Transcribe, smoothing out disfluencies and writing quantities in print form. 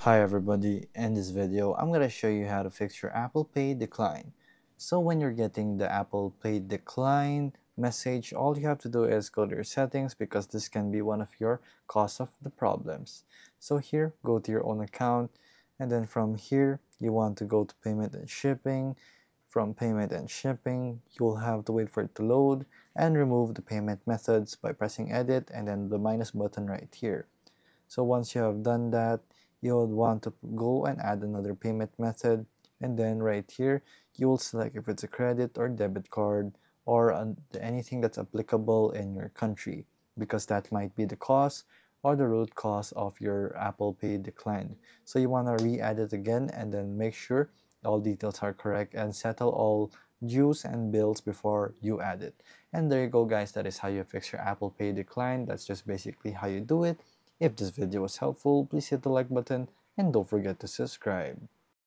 Hi everybody, in this video I'm going to show you how to fix your Apple Pay decline. So when you're getting the Apple Pay decline message, all you have to do is go to your settings because this can be one of your cause of the problems. So here, go to your own account, and then from here you want to go to payment and shipping. From payment and shipping, you'll have to wait for it to load and remove the payment methods by pressing edit and then the minus button right here. So once you have done that, you'll want to go and add another payment method, and then right here you will select if it's a credit or debit card or anything that's applicable in your country, because that might be the cause or the root cause of your Apple Pay decline. So you want to re-add it again and then make sure all details are correct and settle all dues and bills before you add it. And there you go guys, that is how you fix your Apple Pay decline. That's just basically how you do it. If this video was helpful, please hit the like button and don't forget to subscribe.